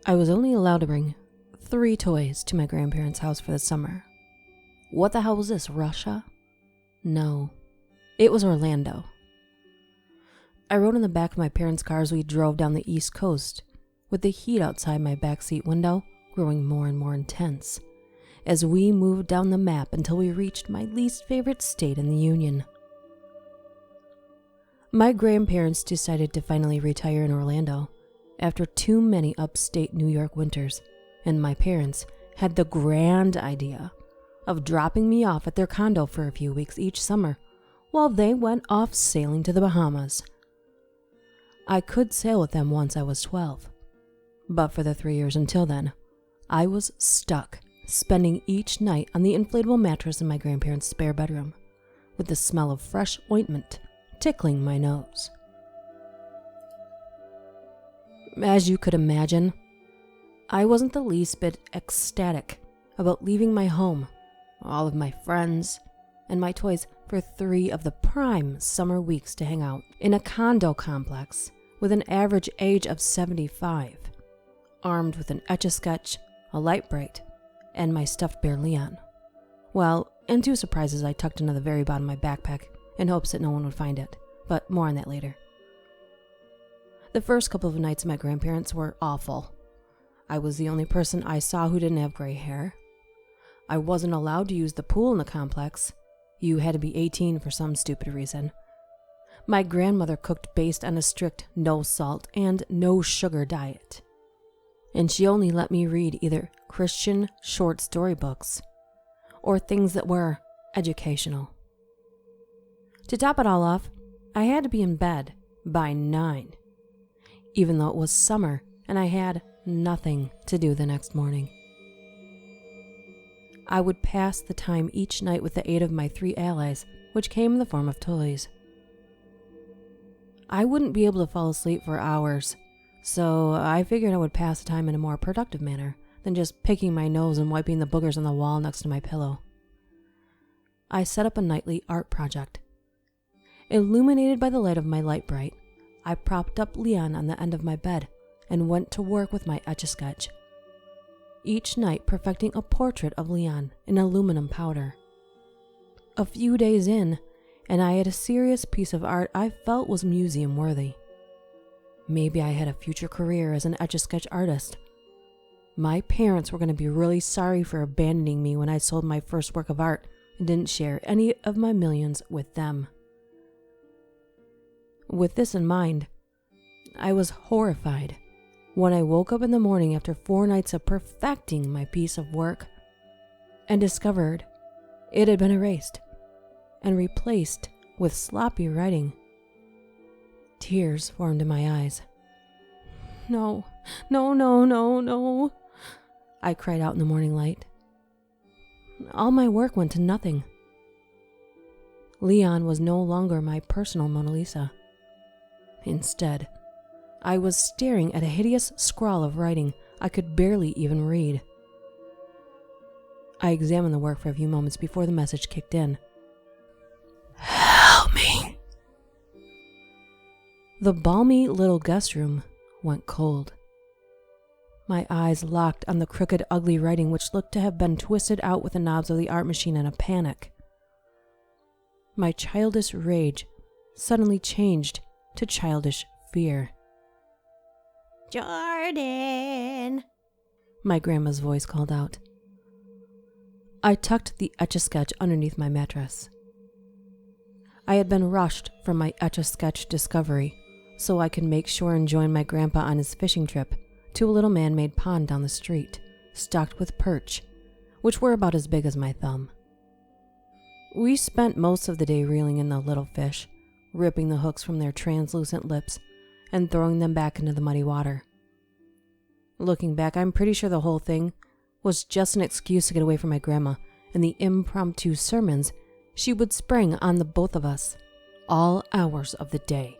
I was only allowed to bring 3 toys to my grandparents' house for the summer. What the hell was this, Russia? No, it was Orlando. I rode in the back of my parents' car as we drove down the East Coast, with the heat outside my backseat window growing more and more intense as we moved down the map until we reached my least favorite state in the Union. My grandparents decided to finally retire in Orlando after too many upstate New York winters, and my parents had the grand idea of dropping me off at their condo for a few weeks each summer while they went off sailing to the Bahamas. I could sail with them once I was 12, but for the 3 years until then, I was stuck spending each night on the inflatable mattress in my grandparents' spare bedroom, with the smell of fresh ointment tickling my nose. As you could imagine, I wasn't the least bit ecstatic about leaving my home, all of my friends, and my toys for 3 of the prime summer weeks to hang out in a condo complex with an average age of 75, armed with an Etch-a-Sketch, a light bright, and my stuffed bear Leon. Well, and 2 surprises I tucked into the very bottom of my backpack in hopes that no one would find it, but more on that later. The first couple of nights at my grandparents' were awful. I was the only person I saw who didn't have gray hair. I wasn't allowed to use the pool in the complex. You had to be 18 for some stupid reason. My grandmother cooked based on a strict no salt and no sugar diet, and she only let me read either Christian short story books or things that were educational. To top it all off, I had to be in bed by 9, even though it was summer and I had nothing to do the next morning. I would pass the time each night with the aid of my 3 allies, which came in the form of toys. I wouldn't be able to fall asleep for hours, so I figured I would pass the time in a more productive manner than just picking my nose and wiping the boogers on the wall next to my pillow. I set up a nightly art project. Illuminated by the light of my light bright, I propped up Leon on the end of my bed and went to work with my Etch-a-Sketch, each night perfecting a portrait of Leon in aluminum powder. A few days in, and I had a serious piece of art I felt was museum worthy. Maybe I had a future career as an Etch-a-Sketch artist. My parents were going to be really sorry for abandoning me when I sold my first work of art and didn't share any of my millions with them. With this in mind, I was horrified when I woke up in the morning after 4 nights of perfecting my piece of work and discovered it had been erased and replaced with sloppy writing. Tears formed in my eyes. No, no, no, no, no, I cried out in the morning light. All my work went to nothing. Leon was no longer my personal Mona Lisa. Instead, I was staring at a hideous scrawl of writing I could barely even read. I examined the work for a few moments before the message kicked in. Help me. The balmy little guest room went cold. My eyes locked on the crooked, ugly writing which looked to have been twisted out with the knobs of the art machine in a panic. My childish rage suddenly changed to childish fear. Jordan, my grandma's voice called out. I tucked the Etch-a-Sketch underneath my mattress. I had been rushed from my Etch-a-Sketch discovery so I could make sure and join my grandpa on his fishing trip to a little man-made pond down the street, stocked with perch, which were about as big as my thumb. We spent most of the day reeling in the little fish, ripping the hooks from their translucent lips and throwing them back into the muddy water. Looking back, I'm pretty sure the whole thing was just an excuse to get away from my grandma and the impromptu sermons she would spring on the both of us, all hours of the day.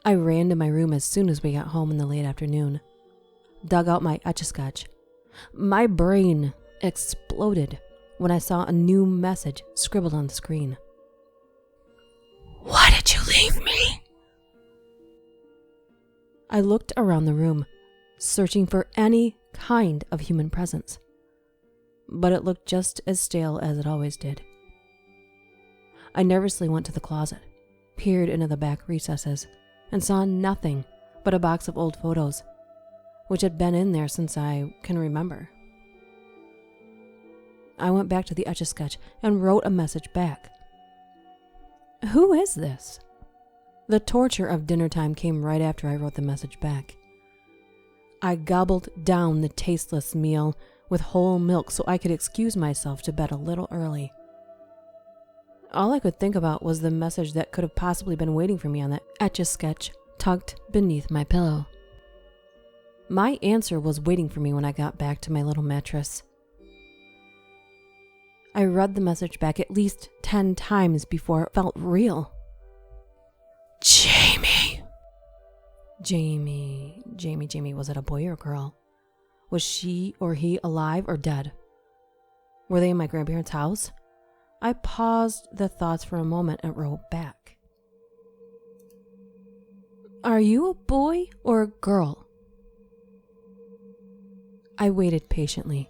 I ran to my room as soon as we got home in the late afternoon, dug out my Etch-a-Sketch. My brain exploded when I saw a new message scribbled on the screen. Why did you leave me? I looked around the room, searching for any kind of human presence. But it looked just as stale as it always did. I nervously went to the closet, peered into the back recesses, and saw nothing but a box of old photos, which had been in there since I can remember. I went back to the Etch-a-Sketch and wrote a message back. Who is this? The torture of dinner time came right after I wrote the message back. I gobbled down the tasteless meal with whole milk so I could excuse myself to bed a little early. All I could think about was the message that could have possibly been waiting for me on that Etch-a-Sketch tucked beneath my pillow. My answer was waiting for me when I got back to my little mattress. I read the message back at least 10 times before it felt real. Jamie. Jamie, was it a boy or a girl? Was she or he alive or dead? Were they in my grandparents' house? I paused the thoughts for a moment and wrote back. Are you a boy or a girl? I waited patiently.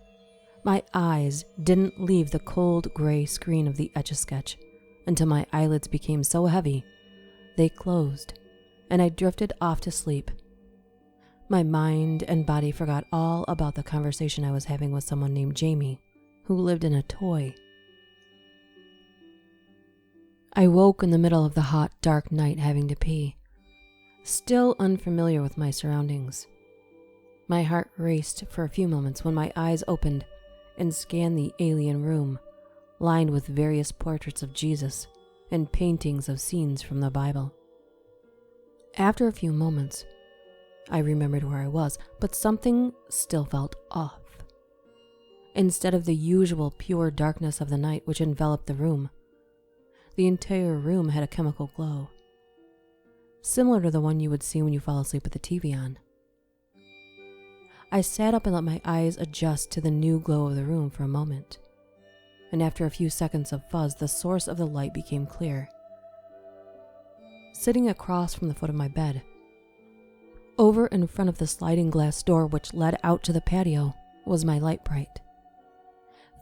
My eyes didn't leave the cold gray screen of the Etch-a-Sketch until my eyelids became so heavy they closed and I drifted off to sleep. My mind and body forgot all about the conversation I was having with someone named Jamie, who lived in a toy. I woke in the middle of the hot, dark night having to pee, still unfamiliar with my surroundings. My heart raced for a few moments when my eyes opened and scanned the alien room, lined with various portraits of Jesus and paintings of scenes from the Bible. After a few moments, I remembered where I was, but something still felt off. Instead of the usual pure darkness of the night which enveloped the room, the entire room had a chemical glow, similar to the one you would see when you fall asleep with the TV on. I sat up and let my eyes adjust to the new glow of the room for a moment, and after a few seconds of fuzz, the source of the light became clear. Sitting across from the foot of my bed, over in front of the sliding glass door which led out to the patio, was my light bright,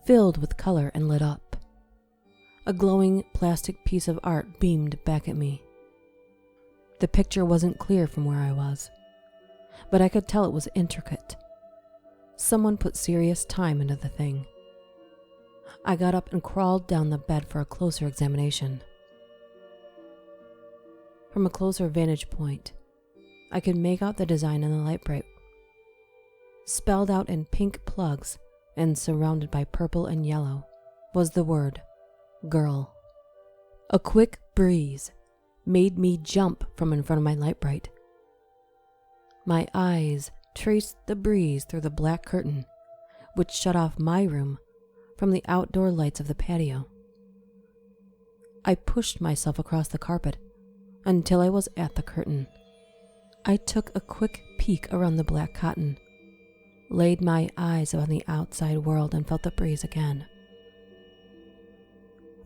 filled with color and lit up. A glowing plastic piece of art beamed back at me. The picture wasn't clear from where I was, but I could tell it was intricate. Someone put serious time into the thing. I got up and crawled down the bed for a closer examination. From a closer vantage point, I could make out the design on the light bright. Spelled out in pink plugs and surrounded by purple and yellow was the word girl. A quick breeze made me jump from in front of my light bright. My eyes traced the breeze through the black curtain, which shut off my room from the outdoor lights of the patio. I pushed myself across the carpet until I was at the curtain. I took a quick peek around the black cotton, laid my eyes on the outside world, and felt the breeze again.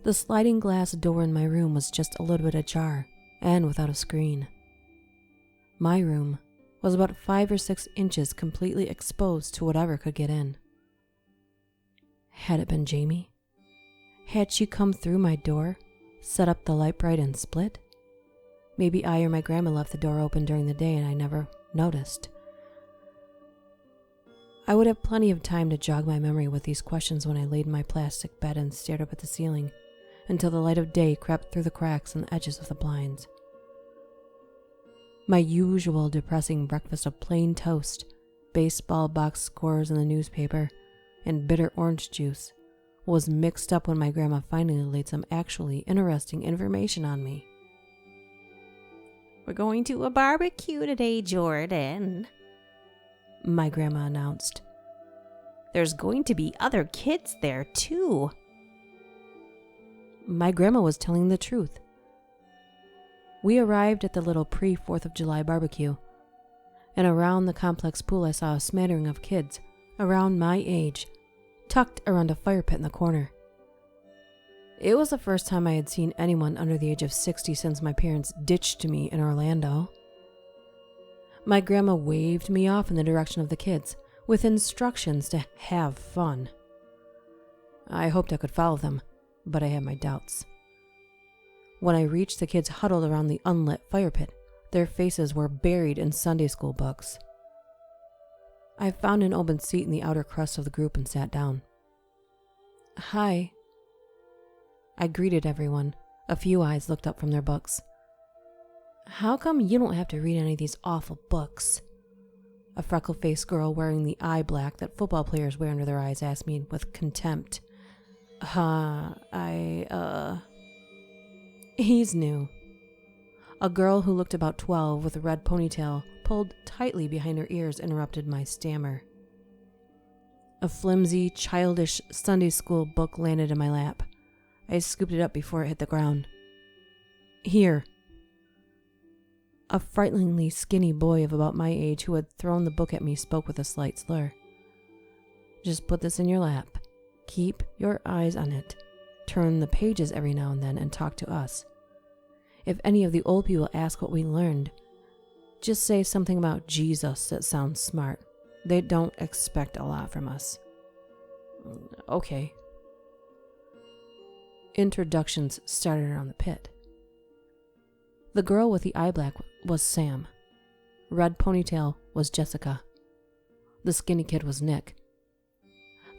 The sliding glass door in my room was just a little bit ajar and without a screen. My room was about 5 or 6 inches completely exposed to whatever could get in. Had it been Jamie? Had she come through my door, set up the light bright, and split? Maybe I or my grandma left the door open during the day and I never noticed. I would have plenty of time to jog my memory with these questions when I laid in my plastic bed and stared up at the ceiling until the light of day crept through the cracks and the edges of the blinds. My usual depressing breakfast of plain toast, baseball box scores in the newspaper, and bitter orange juice was mixed up when my grandma finally laid some actually interesting information on me. We're going to a barbecue today, Jordan, my grandma announced. There's going to be other kids there, too. My grandma was telling the truth. We arrived at the little pre-4th of July barbecue, and around the complex pool I saw a smattering of kids around my age, tucked around a fire pit in the corner. It was the first time I had seen anyone under the age of 60 since my parents ditched me in Orlando. My grandma waved me off in the direction of the kids, with instructions to have fun. I hoped I could follow them, but I had my doubts. When I reached the kids huddled around the unlit fire pit, their faces were buried in Sunday school books. I found an open seat in the outer crust of the group and sat down. "Hi." I greeted everyone. A few eyes looked up from their books. "How come you don't have to read any of these awful books?" A freckle-faced girl wearing the eye black that football players wear under their eyes asked me with contempt. He's new." A girl who looked about 12 with a red ponytail pulled tightly behind her ears interrupted my stammer. A flimsy, childish Sunday school book landed in my lap. I scooped it up before it hit the ground. "Here." A frighteningly skinny boy of about my age who had thrown the book at me spoke with a slight slur. "Just put this in your lap. Keep your eyes on it. Turn the pages every now and then and talk to us. If any of the old people ask what we learned, just say something about Jesus that sounds smart. They don't expect a lot from us." "Okay." Introductions started around the pit. The girl with the eye black was Sam. Red ponytail was Jessica. The skinny kid was Nick.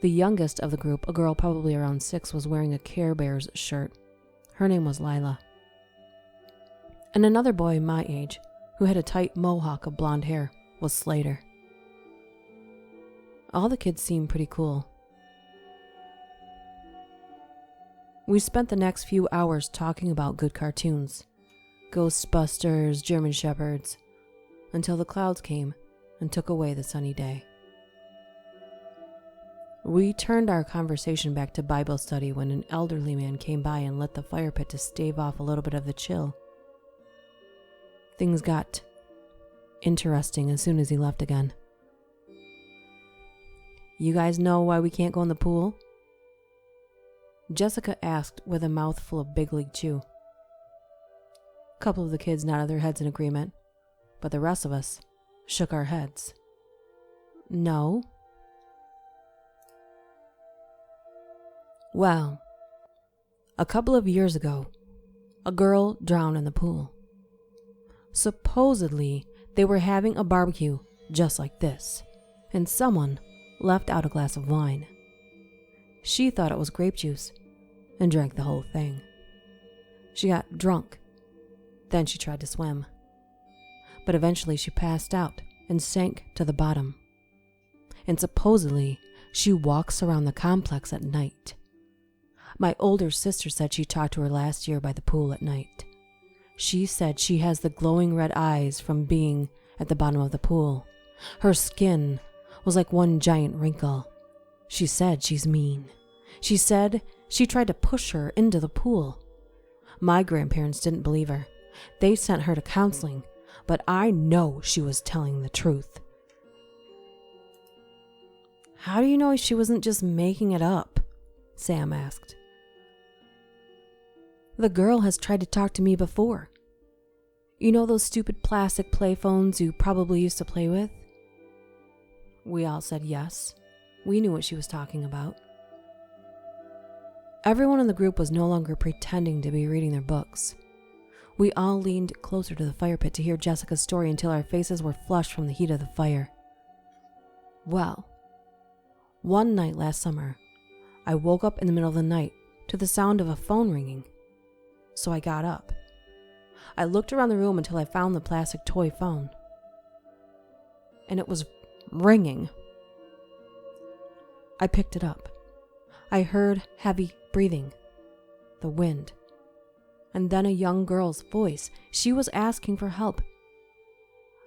The youngest of the group, a girl probably around 6, was wearing a Care Bears shirt. Her name was Lila. And another boy my age, who had a tight mohawk of blonde hair, was Slater. All the kids seemed pretty cool. We spent the next few hours talking about good cartoons, Ghostbusters, German Shepherds, until the clouds came and took away the sunny day. We turned our conversation back to Bible study when an elderly man came by and lit the fire pit to stave off a little bit of the chill. Things got interesting as soon as he left again. "You guys know why we can't go in the pool?" Jessica asked with a mouthful of Big League Chew. A couple of the kids nodded their heads in agreement, but the rest of us shook our heads. "No." Well, a couple of years ago, a girl drowned in the pool. Supposedly, they were having a barbecue just like this, and someone left out a glass of wine. She thought it was grape juice and drank the whole thing. She got drunk. Then she tried to swim. But eventually she passed out and sank to the bottom. And supposedly, she walks around the complex at night. My older sister said she talked to her last year by the pool at night. She said she has the glowing red eyes from being at the bottom of the pool. Her skin was like one giant wrinkle. She said she's mean. She said she tried to push her into the pool. My grandparents didn't believe her. They sent her to counseling, but I know she was telling the truth. "How do you know she wasn't just making it up?" Sam asked. "The girl has tried to talk to me before. You know those stupid plastic play phones you probably used to play with?" We all said yes. We knew what she was talking about. Everyone in the group was no longer pretending to be reading their books. We all leaned closer to the fire pit to hear Jessica's story until our faces were flushed from the heat of the fire. Well, one night last summer, I woke up in the middle of the night to the sound of a phone ringing. So I got up. I looked around the room until I found the plastic toy phone. And it was ringing. I picked it up. I heard heavy breathing, the wind, and then a young girl's voice. She was asking for help.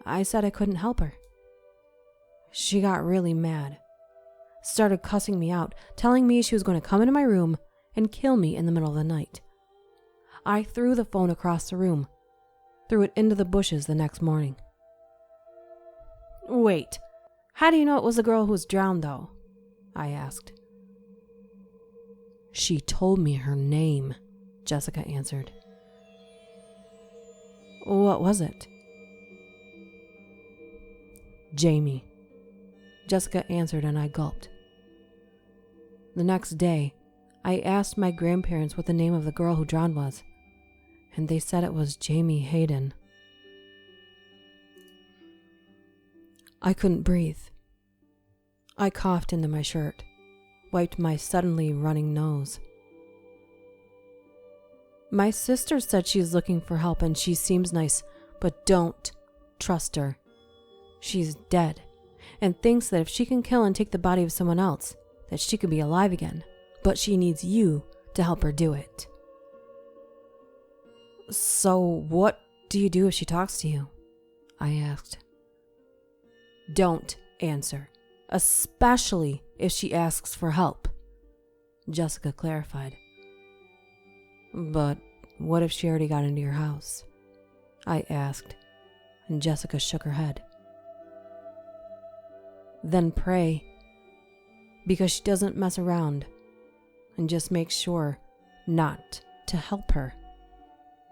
I said I couldn't help her. She got really mad, started cussing me out, telling me she was going to come into my room and kill me in the middle of the night. I threw the phone across the room, threw it into the bushes the next morning. "Wait, how do you know it was the girl who was drowned, though?" I asked. "She told me her name," Jessica answered. "What was it?" Jamie. Jessica answered and I gulped. The next day, I asked my grandparents what the name of the girl who drowned was, and they said it was Jamie Hayden. I couldn't breathe. I coughed into my shirt, wiped my suddenly running nose. My sister said she's looking for help and she seems nice, but don't trust her. She's dead and thinks that if she can kill and take the body of someone else, that she could be alive again, but she needs you to help her do it. So what do you do if she talks to you? I asked. Don't answer, especially if she asks for help, Jessica clarified. But what if she already got into your house? I asked, and Jessica shook her head. Then pray, because she doesn't mess around, and just make sure not to help her,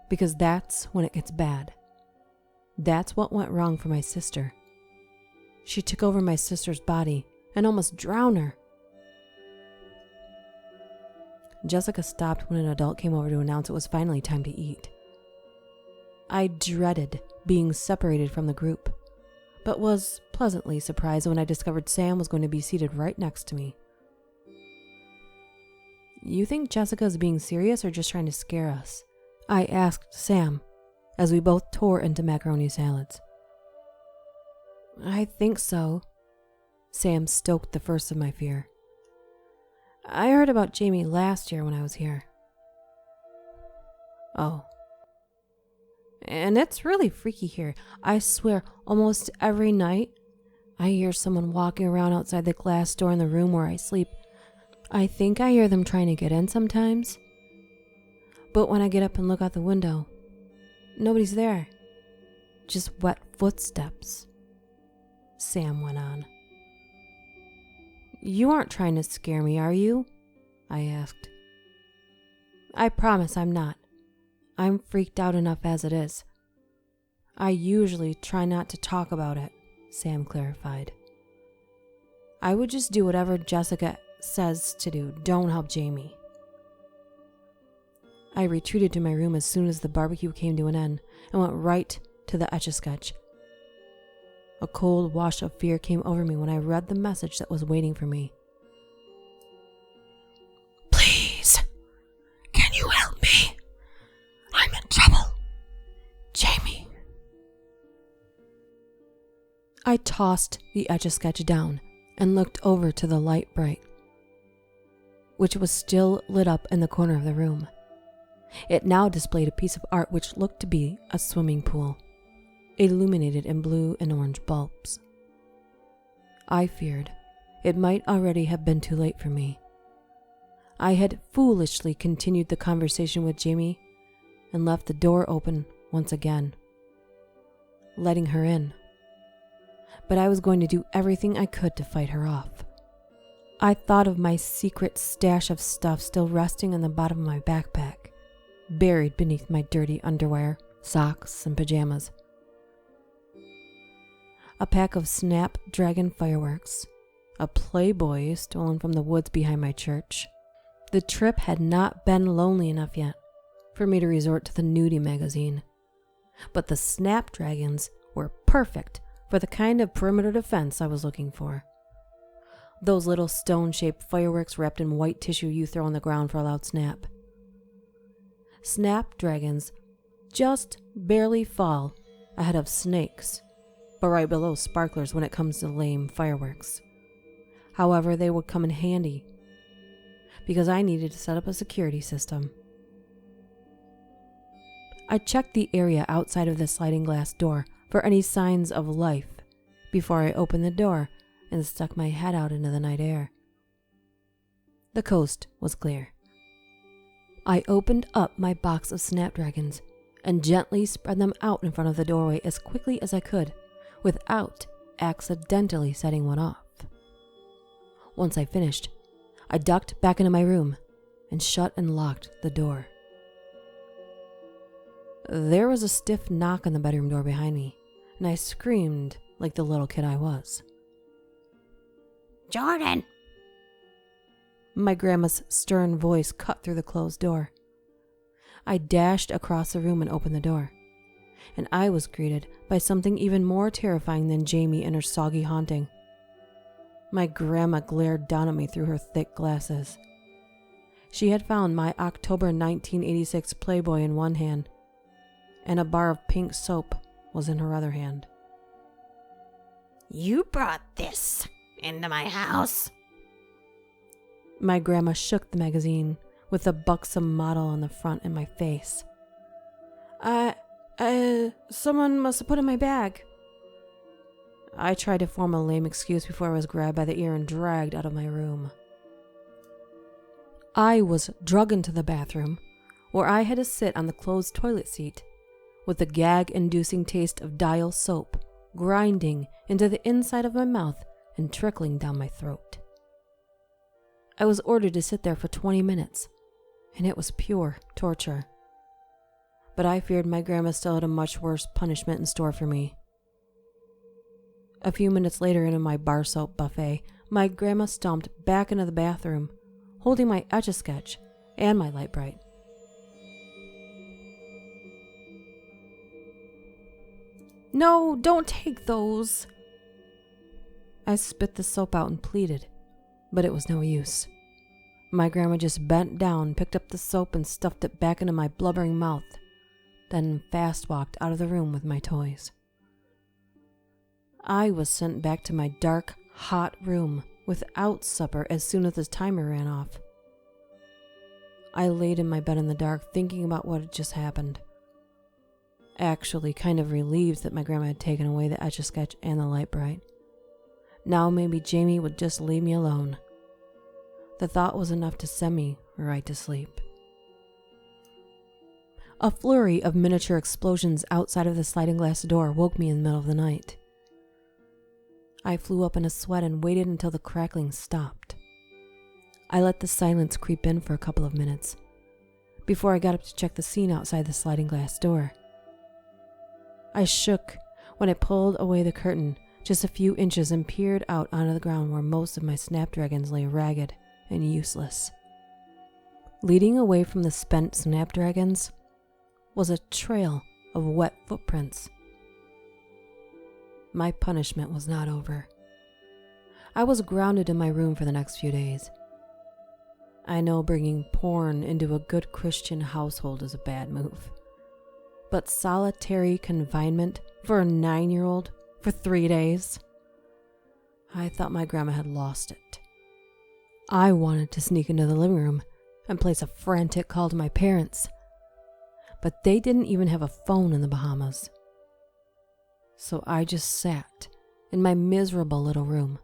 because that's when it gets bad. That's what went wrong for my sister. She took over my sister's body and almost drowned her. Jessica stopped when an adult came over to announce it was finally time to eat. I dreaded being separated from the group, but was pleasantly surprised when I discovered Sam was going to be seated right next to me. You think Jessica is being serious or just trying to scare us? I asked Sam as we both tore into macaroni salads. I think so. Sam stoked the first of my fear. I heard about Jamie last year when I was here. Oh. And it's really freaky here. I swear, almost every night, I hear someone walking around outside the glass door in the room where I sleep. I think I hear them trying to get in sometimes. But when I get up and look out the window, nobody's there. Just wet footsteps. Sam went on. You aren't trying to scare me, are you? I asked. I promise I'm not. I'm freaked out enough as it is. I usually try not to talk about it, Sam clarified. I would just do whatever Jessica says to do. Don't help Jamie. I retreated to my room as soon as the barbecue came to an end and went right to the Etch-a-Sketch. A cold wash of fear came over me when I read the message that was waiting for me. Please, can you help me? I'm in trouble. Jamie. I tossed the Etch-a-Sketch down and looked over to the light bright, which was still lit up in the corner of the room. It now displayed a piece of art which looked to be a swimming pool, illuminated in blue and orange bulbs. I feared it might already have been too late for me. I had foolishly continued the conversation with Jamie and left the door open once again, letting her in. But I was going to do everything I could to fight her off. I thought of my secret stash of stuff still resting in the bottom of my backpack, buried beneath my dirty underwear, socks, and pajamas. A pack of Snapdragon fireworks, a Playboy stolen from the woods behind my church. The trip had not been lonely enough yet for me to resort to the nudie magazine, but the Snapdragons were perfect for the kind of perimeter defense I was looking for. Those little stone-shaped fireworks wrapped in white tissue you throw on the ground for a loud snap. Snapdragons just barely fall ahead of snakes, but right below sparklers when it comes to lame fireworks. However, they would come in handy because I needed to set up a security system. I checked the area outside of the sliding glass door for any signs of life before I opened the door and stuck my head out into the night air. The coast was clear. I opened up my box of Snapdragons and gently spread them out in front of the doorway as quickly as I could, without accidentally setting one off. Once I finished, I ducked back into my room and shut and locked the door. There was a stiff knock on the bedroom door behind me, and I screamed like the little kid I was. Jordan! My grandma's stern voice cut through the closed door. I dashed across the room and opened the door, and I was greeted by something even more terrifying than Jamie and her soggy haunting. My grandma glared down at me through her thick glasses. She had found my October 1986 Playboy in one hand, and a bar of pink soap was in her other hand. You brought this into my house? My grandma shook the magazine with the buxom model on the front in my face. Someone must have put it in my bag. I tried to form a lame excuse before I was grabbed by the ear and dragged out of my room. I was dragged into the bathroom, where I had to sit on the closed toilet seat, with the gag-inducing taste of dial soap grinding into the inside of my mouth and trickling down my throat. I was ordered to sit there for 20 minutes, and it was pure torture. But I feared my grandma still had a much worse punishment in store for me. A few minutes later, into my bar soap buffet, my grandma stomped back into the bathroom, holding my Etch-a-Sketch and my light bright. No, don't take those. I spit the soap out and pleaded, but it was no use. My grandma just bent down, picked up the soap, and stuffed it back into my blubbering mouth, then fast walked out of the room with my toys. I was sent back to my dark, hot room without supper as soon as the timer ran off. I laid in my bed in the dark, thinking about what had just happened. Actually, kind of relieved that my grandma had taken away the Etch-a-Sketch and the light bright. Now maybe Jamie would just leave me alone. The thought was enough to send me right to sleep. A flurry of miniature explosions outside of the sliding glass door woke me in the middle of the night. I flew up in a sweat and waited until the crackling stopped. I let the silence creep in for a couple of minutes before I got up to check the scene outside the sliding glass door. I shook when I pulled away the curtain just a few inches and peered out onto the ground where most of my snapdragons lay ragged and useless. Leading away from the spent snapdragons was a trail of wet footprints. My punishment was not over. I was grounded in my room for the next few days. I know bringing porn into a good Christian household is a bad move, but solitary confinement for a 9-year-old for 3 days? I thought my grandma had lost it. I wanted to sneak into the living room and place a frantic call to my parents, but they didn't even have a phone in the Bahamas. So I just sat in my miserable little room,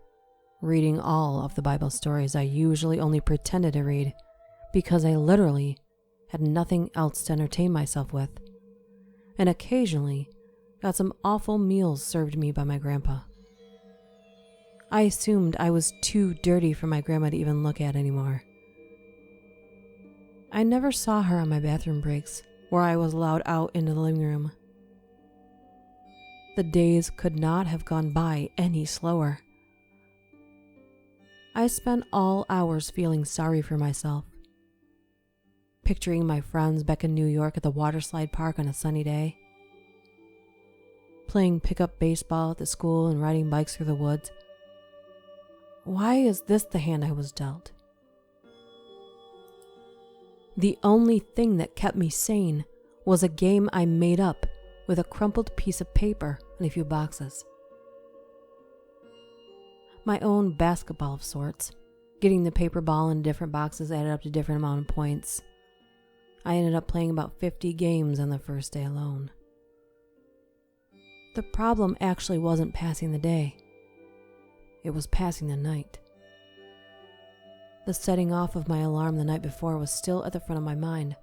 reading all of the Bible stories I usually only pretended to read because I literally had nothing else to entertain myself with, and occasionally got some awful meals served me by my grandpa. I assumed I was too dirty for my grandma to even look at anymore. I never saw her on my bathroom breaks, where I was allowed out into the living room. The days could not have gone by any slower. I spent all hours feeling sorry for myself, picturing my friends back in New York at the waterslide park on a sunny day, playing pickup baseball at the school and riding bikes through the woods. Why is this the hand I was dealt? The only thing that kept me sane was a game I made up with a crumpled piece of paper and a few boxes. My own basketball of sorts. Getting the paper ball in different boxes added up to different amount of points. I ended up playing about 50 games on the first day alone. The problem actually wasn't passing the day. It was passing the night. The setting off of my alarm the night before was still at the front of my mind,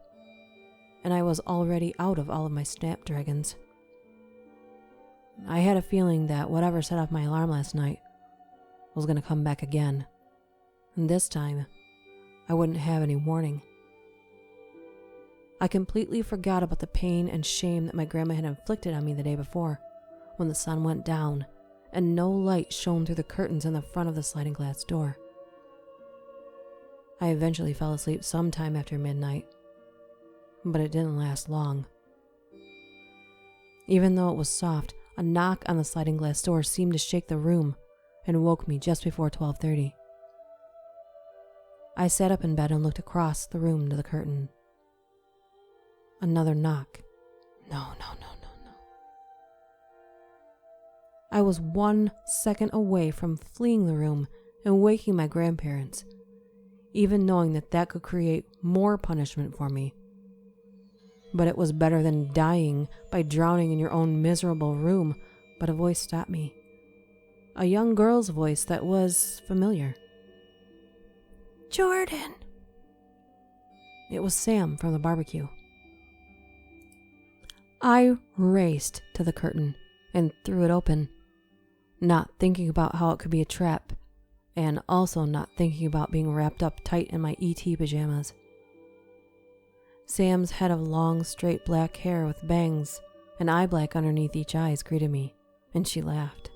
and I was already out of all of my snapdragons. I had a feeling that whatever set off my alarm last night was going to come back again, and this time I wouldn't have any warning. I completely forgot about the pain and shame that my grandma had inflicted on me the day before when the sun went down and no light shone through the curtains in the front of the sliding glass door. I eventually fell asleep sometime after midnight, but it didn't last long. Even though it was soft, a knock on the sliding glass door seemed to shake the room and woke me just before 12:30. I sat up in bed and looked across the room to the curtain. Another knock. No. I was 1 second away from fleeing the room and waking my grandparents, even knowing that could create more punishment for me. But it was better than dying by drowning in your own miserable room. But a voice stopped me. A young girl's voice that was familiar. "Jordan!" It was Sam from the barbecue. I raced to the curtain and threw it open, not thinking about how it could be a trap, and also not thinking about being wrapped up tight in my ET pajamas. Sam's head of long, straight black hair with bangs and eye black underneath each eyes greeted me, and she laughed.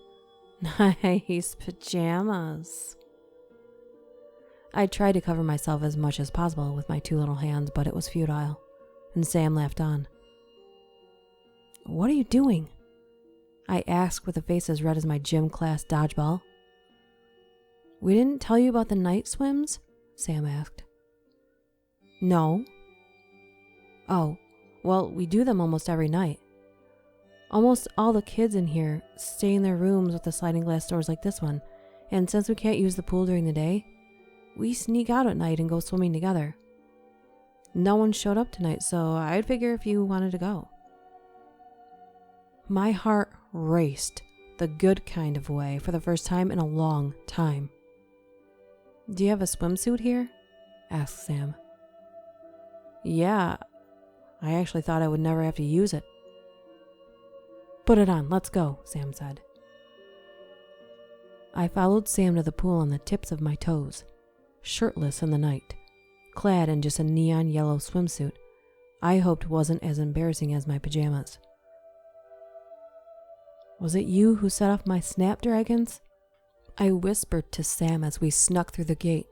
"Nice pajamas." I tried to cover myself as much as possible with my 2 little hands, but it was futile, and Sam laughed on. "What are you doing?" I asked with a face as red as my gym class dodgeball. "We didn't tell you about the night swims?" Sam asked. "No." "Oh, well, we do them almost every night. Almost all the kids in here stay in their rooms with the sliding glass doors like this one, and since we can't use the pool during the day, we sneak out at night and go swimming together. No one showed up tonight, so I'd figure if you wanted to go." My heart raced the good kind of way for the first time in a long time. "Do you have a swimsuit here?" asked Sam. "Yeah, I actually thought I would never have to use it." "Put it on, let's go," Sam said. I followed Sam to the pool on the tips of my toes, shirtless in the night, clad in just a neon yellow swimsuit I hoped wasn't as embarrassing as my pajamas. "Was it you who set off my snapdragons?" I whispered to Sam as we snuck through the gate,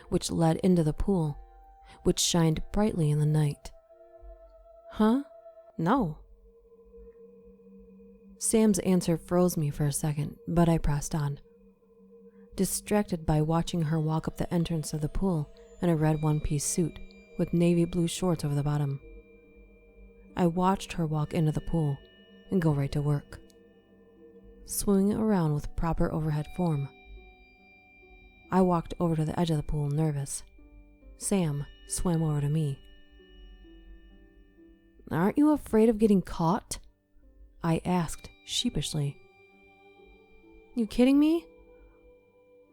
which led into the pool, which shined brightly in the night. "Huh? No." Sam's answer froze me for a second, but I pressed on, distracted by watching her walk up the entrance of the pool in a red one-piece suit with navy blue shorts over the bottom. I watched her walk into the pool and go right to work, swinging around with proper overhead form. I walked over to the edge of the pool, nervous. Sam swam over to me. "Aren't you afraid of getting caught?" I asked sheepishly. "You kidding me?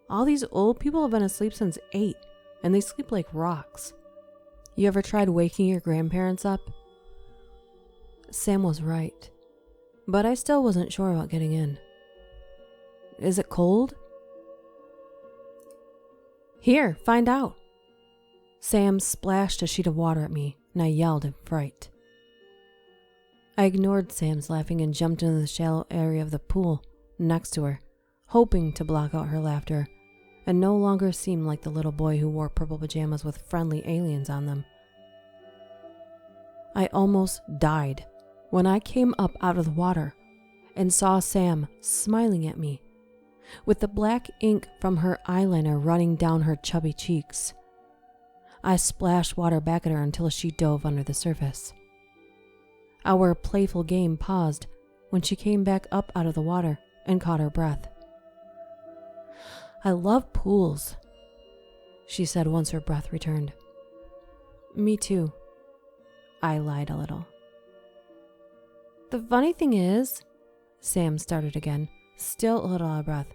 All these old people have been asleep since 8, and they sleep like rocks. You ever tried waking your grandparents up?" Sam was right, but I still wasn't sure about getting in. "Is it cold?" "Here, find out." Sam splashed a sheet of water at me, and I yelled in fright. I ignored Sam's laughing and jumped into the shallow area of the pool next to her, hoping to block out her laughter and no longer seem like the little boy who wore purple pajamas with friendly aliens on them. I almost died when I came up out of the water and saw Sam smiling at me, with the black ink from her eyeliner running down her chubby cheeks. I splashed water back at her until she dove under the surface. Our playful game paused when she came back up out of the water and caught her breath. "I love pools," she said once her breath returned. "Me too." I lied a little. "The funny thing is," Sam started again, still a little out of breath,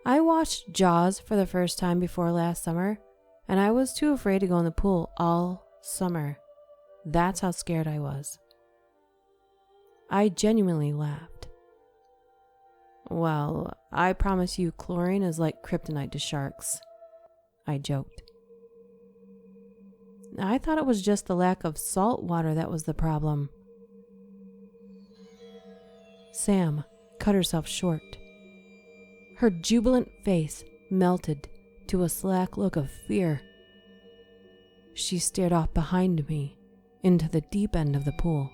"I watched Jaws for the first time before last summer, and I was too afraid to go in the pool all summer. That's how scared I was." I genuinely laughed. "Well, I promise you chlorine is like kryptonite to sharks," I joked. "I thought it was just the lack of salt water that was the problem." Sam cut herself short Her jubilant face melted to a slack look of fear. She stared off behind me into the deep end of the pool.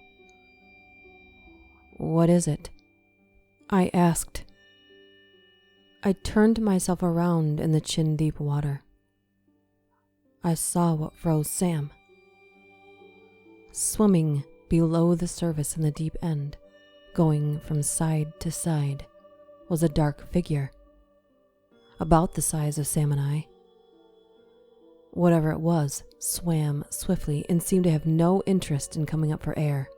"What is it?" I asked. I turned myself around in the chin-deep water. I saw what froze Sam. Swimming below the surface in the deep end, going from side to side, was a dark figure, about the size of Sam and I. Whatever it was swam swiftly and seemed to have no interest in coming up for air.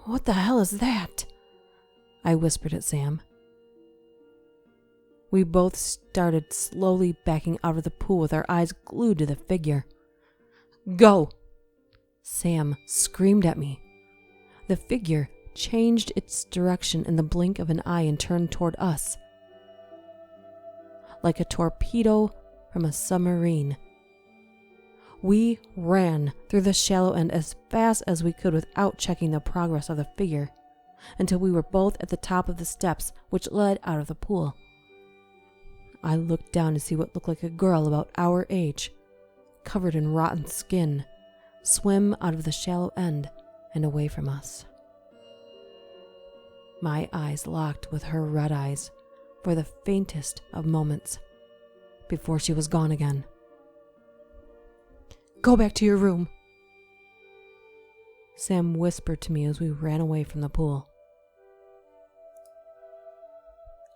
"What the hell is that?" I whispered at Sam. We both started slowly backing out of the pool with our eyes glued to the figure. "Go!" Sam screamed at me. The figure changed its direction in the blink of an eye and turned toward us. Like a torpedo from a submarine, we ran through the shallow end as fast as we could without checking the progress of the figure, until we were both at the top of the steps which led out of the pool. I looked down to see what looked like a girl about our age, covered in rotten skin, swim out of the shallow end and away from us. My eyes locked with her red eyes for the faintest of moments before she was gone again. "Go back to your room," Sam whispered to me as we ran away from the pool.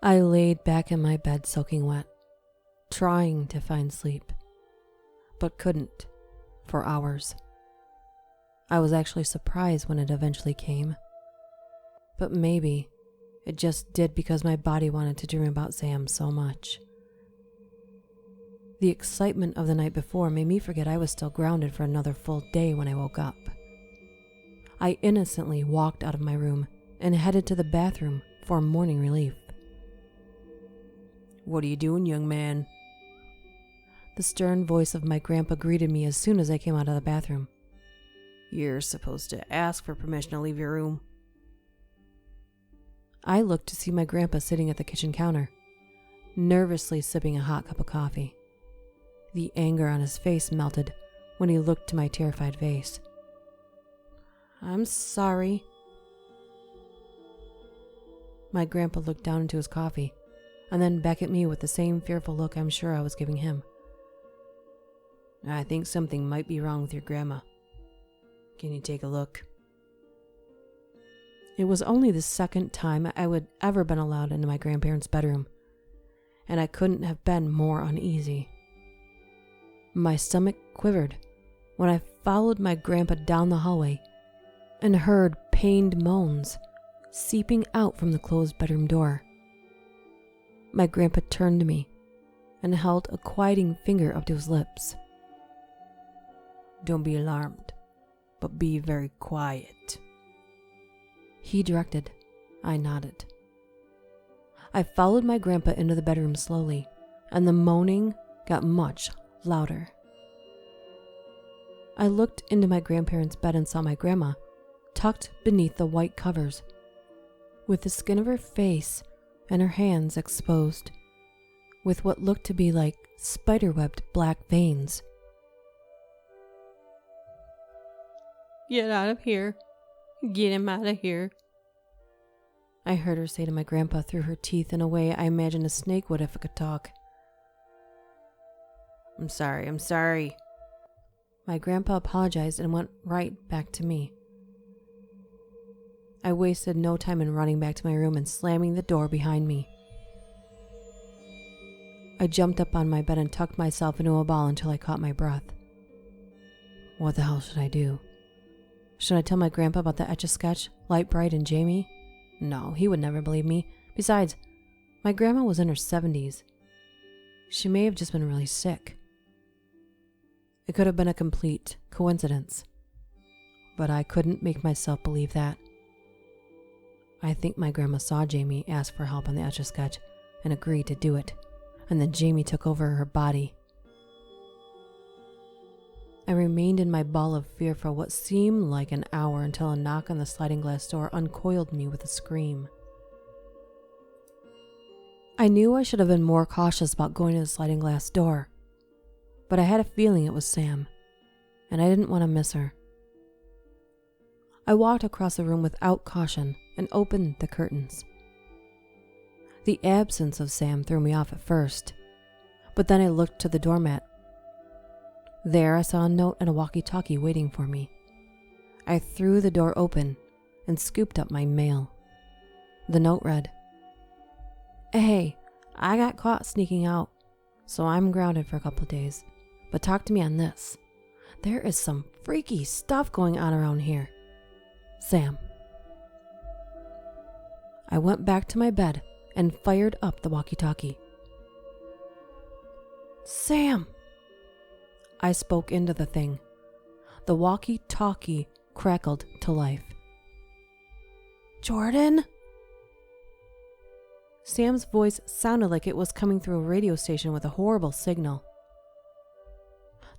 I laid back in my bed soaking wet, trying to find sleep, but couldn't for hours. I was actually surprised when it eventually came, but maybe it just did because my body wanted to dream about Sam so much. The excitement of the night before made me forget I was still grounded for another full day when I woke up. I innocently walked out of my room and headed to the bathroom for morning relief. "What are you doing, young man?" The stern voice of my grandpa greeted me as soon as I came out of the bathroom. "You're supposed to ask for permission to leave your room." I looked to see my grandpa sitting at the kitchen counter, nervously sipping a hot cup of coffee. The anger on his face melted when he looked to my terrified face. "I'm sorry." My grandpa looked down into his coffee and then back at me with the same fearful look I'm sure I was giving him. "I think something might be wrong with your grandma. Can you take a look?" It was only the second time I would ever been allowed into my grandparents' bedroom, and I couldn't have been more uneasy. My stomach quivered when I followed my grandpa down the hallway and heard pained moans seeping out from the closed bedroom door. My grandpa turned to me and held a quieting finger up to his lips. "Don't be alarmed, but be very quiet," he directed. I nodded. I followed my grandpa into the bedroom slowly, and the moaning got much louder. I looked into my grandparents' bed and saw my grandma, tucked beneath the white covers, with the skin of her face and her hands exposed, with what looked to be like spiderwebbed black veins. "Get out of here. Get him out of here," I heard her say to my grandpa through her teeth in a way I imagined a snake would if it could talk. I'm sorry. My grandpa apologized and went right back to me. I wasted no time in running back to my room and slamming the door behind me. I jumped up on my bed and tucked myself into a ball until I caught my breath. What the hell should I do? Should I tell my grandpa about the Etch-a-Sketch, Light Bright, and Jamie? No, he would never believe me. Besides, my grandma was in her 70s. She may have just been really sick. It could have been a complete coincidence. But I couldn't make myself believe that. I think my grandma saw Jamie ask for help on the Etch-a-Sketch and agreed to do it, and then Jamie took over her body. I remained in my ball of fear for what seemed like an hour until a knock on the sliding glass door uncoiled me with a scream. I knew I should have been more cautious about going to the sliding glass door, but I had a feeling it was Sam, and I didn't want to miss her. I walked across the room without caution and opened the curtains. The absence of Sam threw me off at first, but then I looked to the doormat. There I saw a note and a walkie-talkie waiting for me. I threw the door open and scooped up my mail. The note read, "Hey, I got caught sneaking out, so I'm grounded for a couple of days. But talk to me on this. There is some freaky stuff going on around here. Sam." I went back to my bed and fired up the walkie-talkie. "Sam!" I spoke into the thing. The walkie-talkie crackled to life. "Jordan?" Sam's voice sounded like it was coming through a radio station with a horrible signal,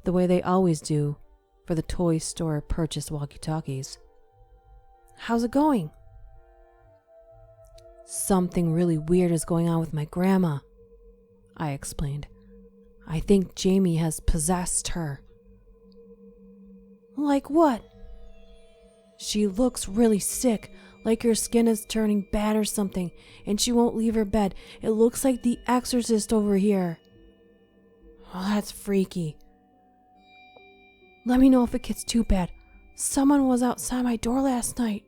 the way they always do for the toy store purchased walkie-talkies. "How's it going?" "Something really weird is going on with my grandma," I explained. "I think Jamie has possessed her." "Like what?" "She looks really sick, like her skin is turning bad or something, and she won't leave her bed. It looks like the exorcist over here." "Oh, that's freaky." "Let me know if it gets too bad. Someone was outside my door last night."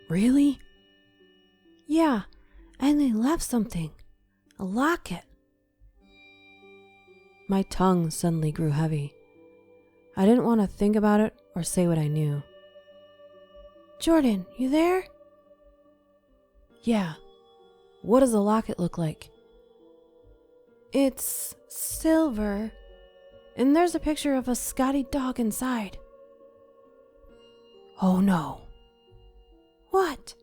"Really?" "Yeah, and they left something. A locket." My tongue suddenly grew heavy. I didn't want to think about it or say what I knew. "Jordan, you there?" "Yeah. What does the locket look like?" "It's silver, and there's a picture of a Scotty dog inside." "Oh no." "What?"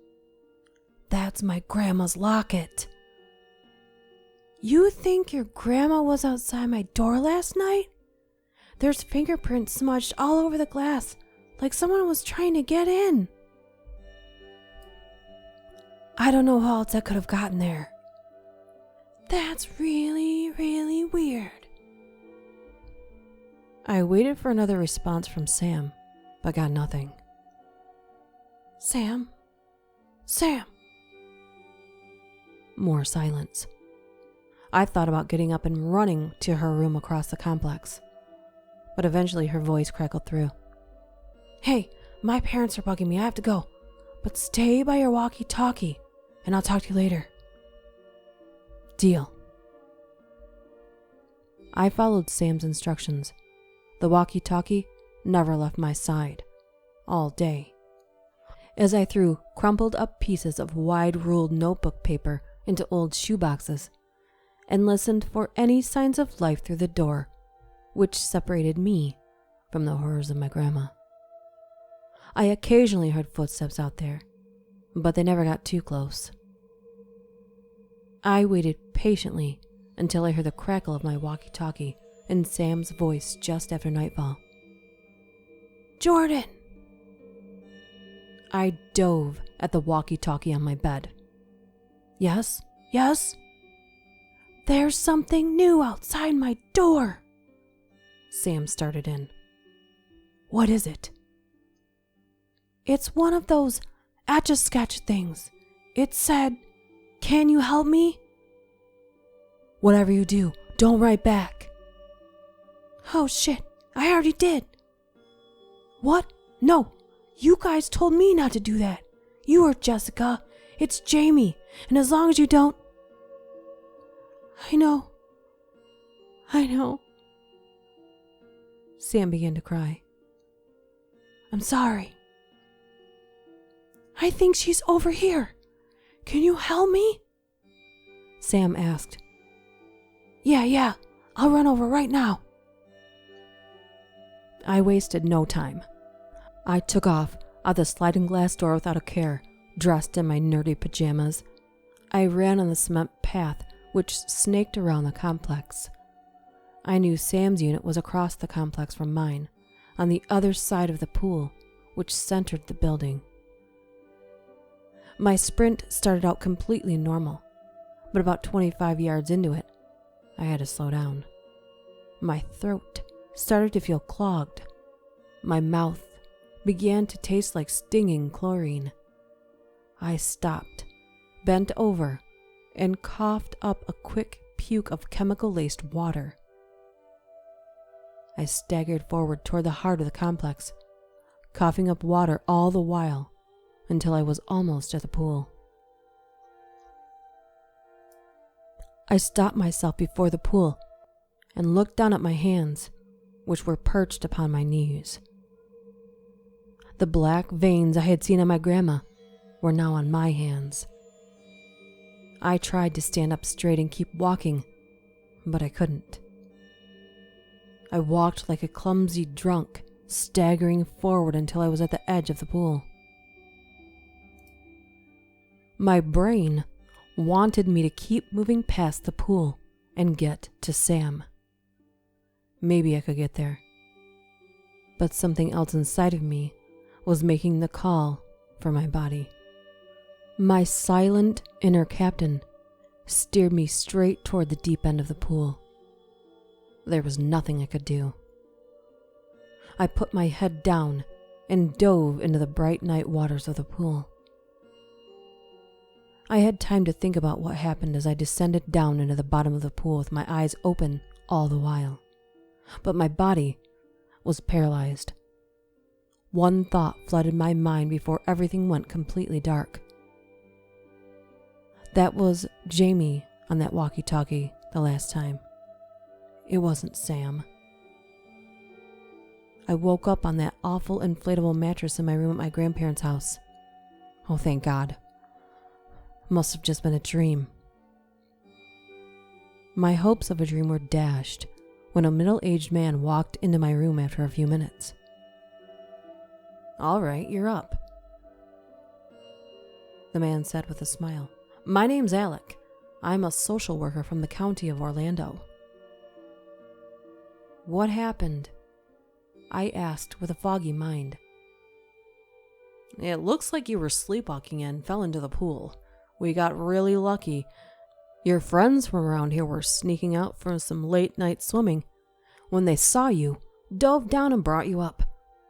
"That's my grandma's locket." "You think your grandma was outside my door last night? There's fingerprints smudged all over the glass, like someone was trying to get in." "I don't know how else I could have gotten there." "That's really, really weird." I waited for another response from Sam, but got nothing. "Sam? Sam?" More silence. I thought about getting up and running to her room across the complex, but eventually her voice crackled through. "Hey, my parents are bugging me. I have to go, but stay by your walkie-talkie, and I'll talk to you later." "Deal." I followed Sam's instructions. The walkie-talkie never left my side, all day. As I threw crumpled up pieces of wide-ruled notebook paper into old shoeboxes and listened for any signs of life through the door, which separated me from the horrors of my grandma. I occasionally heard footsteps out there, but they never got too close. I waited patiently until I heard the crackle of my walkie-talkie and Sam's voice just after nightfall. "Jordan!" I dove at the walkie-talkie on my bed. "Yes? Yes?" "There's something new outside my door." Sam started in. "What is it?" "It's one of those Etch-a-Sketch things. It said, 'Can you help me?'" "Whatever you do, don't write back." "Oh shit, I already did." "What? No, you guys told me not to do that. You heard Jessica. It's Jamie, and as long as you don't..." I know. Sam began to cry. "I'm sorry." "I think she's over here. Can you help me?" Sam asked. Yeah, I'll run over right now." I wasted no time. I took off out the sliding glass door without a care, dressed in my nerdy pajamas. I ran on the cement path which snaked around the complex. I knew Sam's unit was across the complex from mine, on the other side of the pool, which centered the building. My sprint started out completely normal, but about 25 yards into it, I had to slow down. My throat started to feel clogged. My mouth began to taste like stinging chlorine. I stopped, bent over, and coughed up a quick puke of chemical-laced water. I staggered forward toward the heart of the complex, coughing up water all the while until I was almost at the pool. I stopped myself before the pool and looked down at my hands, which were perched upon my knees. The black veins I had seen on my grandma were now on my hands. I tried to stand up straight and keep walking, but I couldn't. I walked like a clumsy drunk, staggering forward until I was at the edge of the pool. My brain wanted me to keep moving past the pool and get to Sam. Maybe I could get there. But something else inside of me was making the call for my body. My silent inner captain steered me straight toward the deep end of the pool. There was nothing I could do. I put my head down and dove into the bright night waters of the pool. I had time to think about what happened as I descended down into the bottom of the pool with my eyes open all the while. But my body was paralyzed. One thought flooded my mind before everything went completely dark. That was Jamie on that walkie-talkie the last time. It wasn't Sam. I woke up on that awful inflatable mattress in my room at my grandparents' house. Oh, thank God. Must have just been a dream. My hopes of a dream were dashed when a middle-aged man walked into my room after a few minutes. "All right, you're up," the man said with a smile. "My name's Alec. I'm a social worker from the county of Orlando." "What happened?" I asked with a foggy mind. "It looks like you were sleepwalking and fell into the pool. We got really lucky. Your friends from around here were sneaking out from some late night swimming. When they saw you, dove down and brought you up.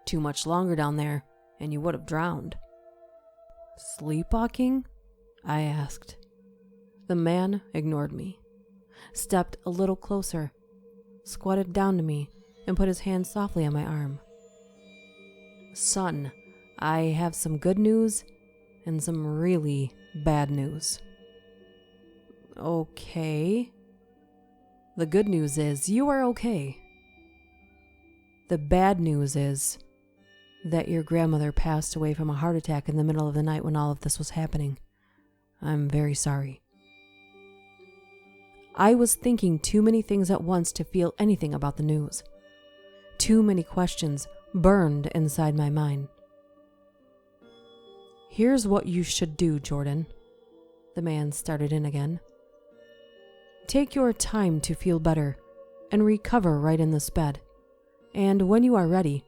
Too much longer down there, and you would have drowned." "Sleepwalking?" I asked. The man ignored me, stepped a little closer, squatted down to me, and put his hand softly on my arm. "Son, I have some good news and some really bad news." "Okay." "The good news is you are okay. The bad news is that your grandmother passed away from a heart attack in the middle of the night when all of this was happening. I'm very sorry." I was thinking too many things at once to feel anything about the news. Too many questions burned inside my mind. "Here's what you should do, Jordan." The man started in again. "Take your time to feel better and recover right in this bed. And when you are ready,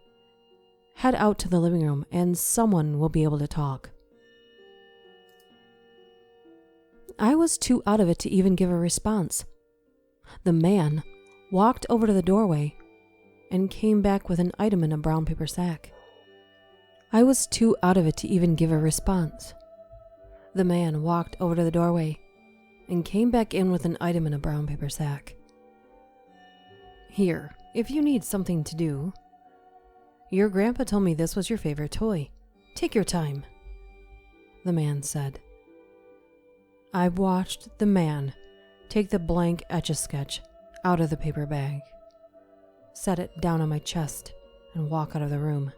head out to the living room and someone will be able to talk." I was too out of it to even give a response. The man walked over to the doorway and came back with an item in a brown paper sack. I was too out of it to even give a response. The man walked over to the doorway and came back in with an item in a brown paper sack. "Here, if you need something to do. Your grandpa told me this was your favorite toy. Take your time," the man said. I watched the man take the blank Etch-a-Sketch out of the paper bag, set it down on my chest, and walk out of the room.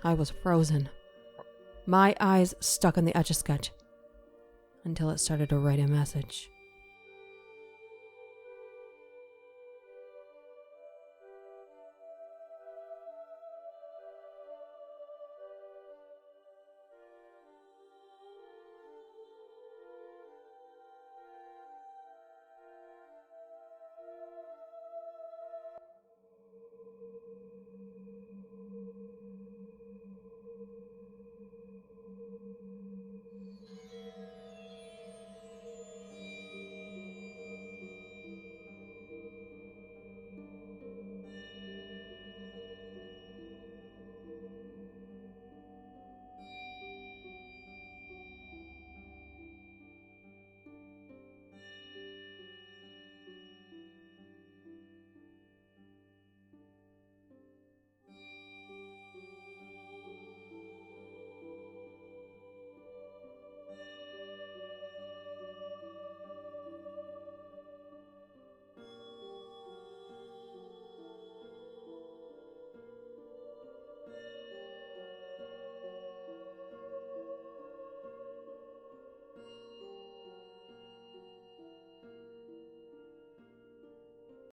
I was frozen, my eyes stuck on the Etch-a-Sketch, until it started to write a message.